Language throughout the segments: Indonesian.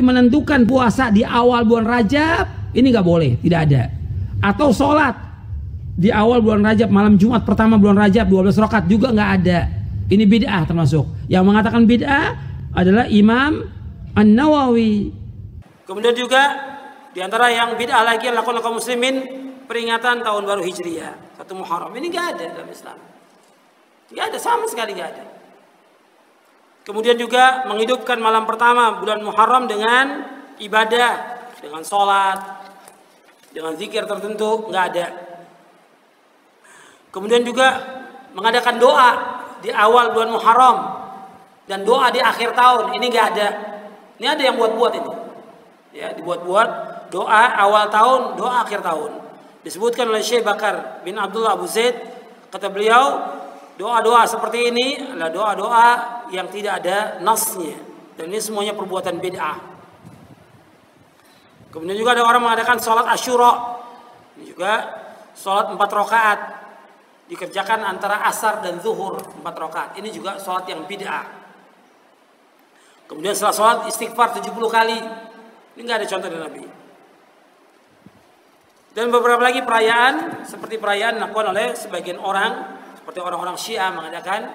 menentukan puasa di awal bulan Rajab, ini nggak boleh, tidak ada. Atau sholat di awal bulan Rajab, malam Jumat pertama bulan Rajab 12 rakaat juga nggak ada. Ini bid'ah termasuk. Yang mengatakan bid'ah adalah Imam An-Nawawi. Kemudian juga di antara yang bid'ah lagi yang lakukan kaum muslimin, peringatan tahun baru Hijriah, 1 Muharram. Ini nggak ada dalam Islam. Nggak ada, sama sekali nggak ada. Kemudian juga menghidupkan malam pertama bulan Muharram dengan ibadah, dengan sholat, dengan zikir tertentu, nggak ada. Kemudian juga mengadakan doa di awal bulan Muharram dan doa di akhir tahun, ini nggak ada. Ini ada yang buat-buat ini, ya, dibuat-buat doa awal tahun, doa akhir tahun. Disebutkan oleh Syekh Bakar bin Abdullah Abu Zaid, kata beliau, doa-doa seperti ini adalah doa-doa yang tidak ada nasnya, dan ini semuanya perbuatan bid'ah. Kemudian juga ada orang mengadakan sholat Asyura, ini juga sholat 4 rakaat dikerjakan antara asar dan zuhur 4 rakaat, ini juga sholat yang bid'ah. Kemudian setelah sholat istighfar 70 kali, ini nggak ada contoh dari Nabi. Dan beberapa lagi perayaan seperti perayaan dilakukan oleh sebagian orang, seperti orang-orang Syiah mengadakan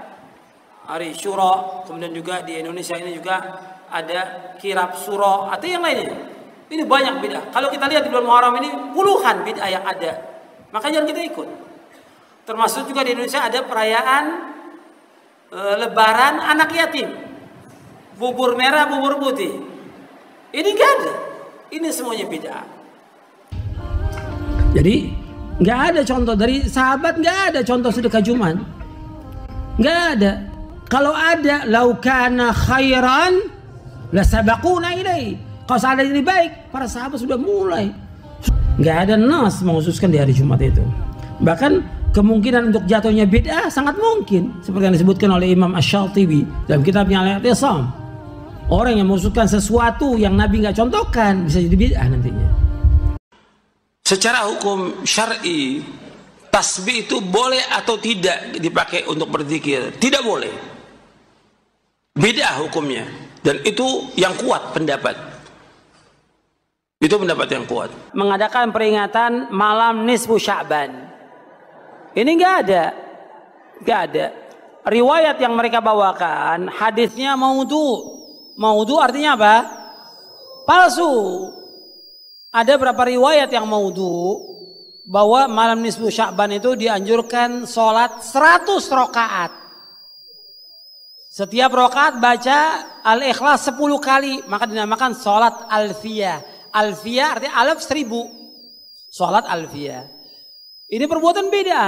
hari Syuro. Kemudian juga di Indonesia ini juga ada kirab Suro atau yang lainnya. Ini banyak bid'ah. Kalau kita lihat di bulan Muharram ini puluhan bid'ah yang ada. Makanya jangan kita ikut. Termasuk juga di Indonesia ada perayaan Lebaran anak yatim, bubur merah, bubur putih. Ini enggak ada. Ini semuanya bid'ah. Jadi nggak ada contoh dari sahabat, nggak ada contoh sedekah Jumat, nggak ada. Kalau ada, laukana khairan la sabaquna ilai. Kalau seandainya ini baik, para sahabat sudah mulai. Nggak ada nas mengkhususkan di hari Jumat itu. Bahkan kemungkinan untuk jatuhnya bid'ah sangat mungkin, seperti yang disebutkan oleh Imam Asy-Syatibi dalam kitabnya Al-I'tisam. Orang yang mengkhususkan sesuatu yang Nabi nggak contohkan bisa jadi bid'ah nantinya. Secara hukum syar'i, tasbih itu boleh atau tidak dipakai untuk berzikir? Tidak boleh. Bid'ah hukumnya. Dan itu yang kuat pendapat. Itu pendapat yang kuat. Mengadakan peringatan malam nisfu Sya'ban. Ini nggak ada. Nggak ada. Riwayat yang mereka bawakan, hadisnya maudhu. Maudhu artinya apa? Palsu. Ada beberapa riwayat yang maudhu bahwa malam nisfu Sya'ban itu dianjurkan sholat 100 rakaat. Setiap rakaat baca Al-Ikhlas 10 kali, maka dinamakan sholat alfiyah. Alfiyah artinya alaf 1000. Sholat alfiyah. Ini perbuatan beda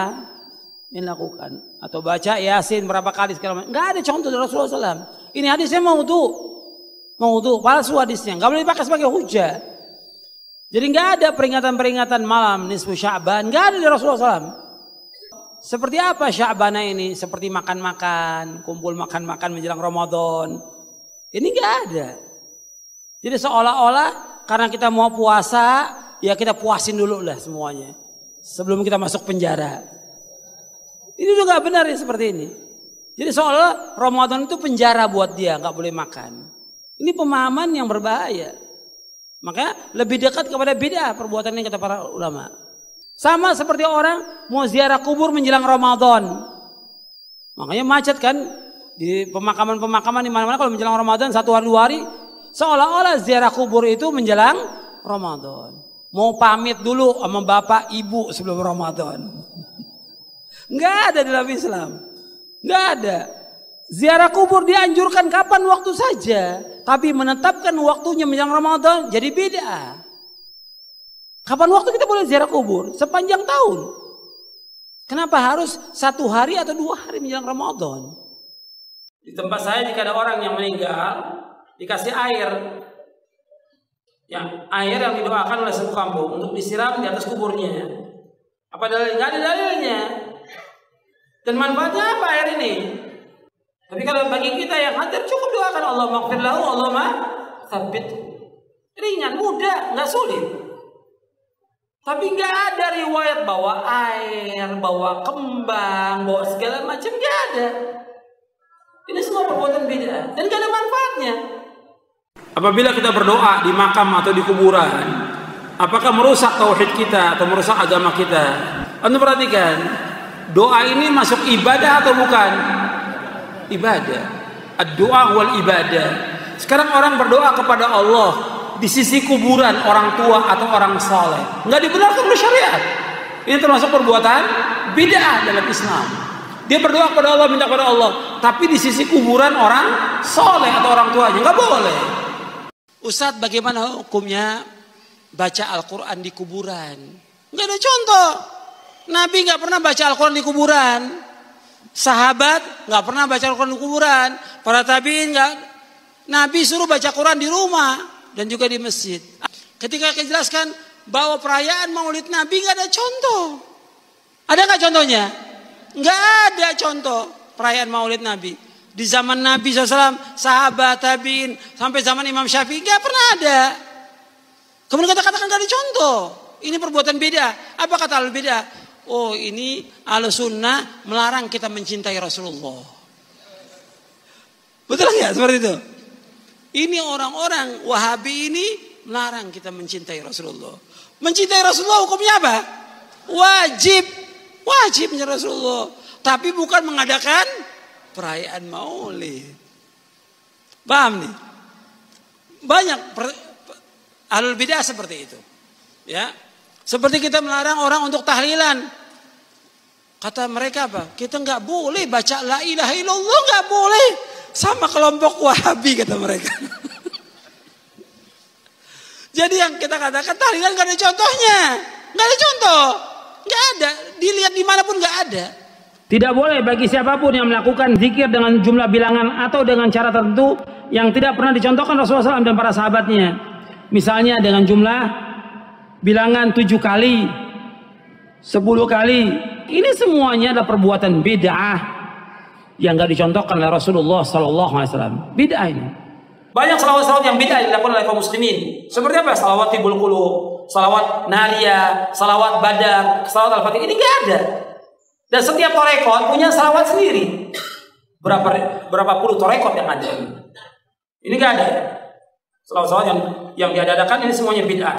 dilakukan. Atau baca Yasin berapa kali segala macam. Nggak ada contoh dari Rasulullah SAW. Ini hadisnya maudhu. Maudhu, palsu hadisnya. Nggak boleh dipakai sebagai hujah. Jadi nggak ada peringatan-peringatan malam nisfu Sya'ban, nggak ada di Rasulullah SAW. Seperti apa Sya'ban ini? Seperti makan-makan, kumpul makan-makan menjelang Ramadan. Ini nggak ada. Jadi seolah-olah karena kita mau puasa, ya kita puasin dulu lah semuanya sebelum kita masuk penjara. Ini juga nggak benar ya seperti ini. Jadi seolah Ramadan itu penjara buat dia, nggak boleh makan. Ini pemahaman yang berbahaya. Maka lebih dekat kepada bid'ah perbuatan ini kata para ulama. Sama seperti orang mau ziarah kubur menjelang Ramadan. Makanya macet kan di pemakaman-pemakaman di mana-mana kalau menjelang Ramadan 1 hari 2 hari, seolah-olah ziarah kubur itu menjelang Ramadan. Mau pamit dulu sama bapak ibu sebelum Ramadan. Enggak ada dalam Islam. Enggak ada. Ziarah kubur dianjurkan kapan waktu saja. Tapi menetapkan waktunya menjelang Ramadan jadi beda. Kapan waktu kita boleh ziarah kubur? Sepanjang tahun. Kenapa harus 1 hari atau 2 hari menjelang Ramadan? Di tempat saya jika ada orang yang meninggal, dikasih air. Air yang didoakan oleh suku kampung untuk disiram di atas kuburnya. Apa dalilnya? Nggak ada dalilnya. Dan manfaatnya apa air ini? Tapi kalau bagi kita yang hadir cukup doakan Allah maghfir lahu, Allahumma tsabbit. Ringan, mudah, nggak sulit. Tapi nggak ada riwayat bawa air, bawa kembang, bawa segala macam, nggak ada. Ini semua perbuatan bid'ah dan nggak ada manfaatnya. Apabila kita berdoa di makam atau di kuburan, apakah merusak tauhid kita atau merusak agama kita? Anda perhatikan, doa ini masuk ibadah atau bukan? Ibadah. Ad-doa wal ibadah. Sekarang orang berdoa kepada Allah di sisi kuburan orang tua atau orang saleh, nggak dibenarkan oleh syariat. Ini termasuk perbuatan bid'ah dalam Islam. Dia berdoa kepada Allah, minta kepada Allah, tapi di sisi kuburan orang saleh atau orang tuanya, nggak boleh. Ustadz, bagaimana hukumnya baca Al-Quran di kuburan? Nggak ada contoh. Nabi nggak pernah baca Al-Quran di kuburan. Sahabat nggak pernah baca Al-Quran di kuburan. Para tabiin nggak. Nabi suruh baca Quran di rumah dan juga di masjid. Ketika dijelaskan bahwa perayaan Maulid Nabi nggak ada contoh. Ada nggak contohnya? Nggak ada contoh perayaan Maulid Nabi. Di zaman Nabi SAW, sahabat, tabiin, sampai zaman Imam Syafi'i nggak pernah ada. Kemudian kita katakan nggak ada contoh. Ini perbuatan beda. Apa kata al-beda? Oh, ini al-sunnah melarang kita mencintai Rasulullah. Betul nggak seperti itu? Ini orang-orang Wahabi ini melarang kita mencintai Rasulullah. Mencintai Rasulullah hukumnya apa? Wajib. Wajibnya Rasulullah. Tapi bukan mengadakan perayaan Maulid. Paham nih? Banyak ahlul bidah seperti itu. Ya. Seperti kita melarang orang untuk tahlilan. Kata mereka apa? Kita nggak boleh baca la ilaha illallah, nggak boleh. Sama kelompok Wahabi kata mereka. Jadi yang kita katakan tahlilan nggak ada contohnya. Nggak ada contoh. Nggak ada. Dilihat dimanapun nggak ada. Tidak boleh bagi siapapun yang melakukan zikir dengan jumlah bilangan atau dengan cara tertentu yang tidak pernah dicontohkan Rasulullah SAW dan para sahabatnya. Misalnya dengan jumlah bilangan 7 kali, 10 kali. Ini semuanya adalah perbuatan bid'ah yang gak dicontohkan oleh Rasulullah SAW. Bid'ah ini. Banyak salawat-salawat yang bid'ah yang dilakukan oleh kaum muslimin. Seperti apa? Salawat Tibul Qulub, salawat Nariyah, salawat Badar, salawat Al-Fatih. Ini gak ada. Dan setiap torekot punya salawat sendiri. Berapa puluh torekot yang ada. Ini gak ada. Salawat-salawat yang diadakan ini semuanya bid'ah.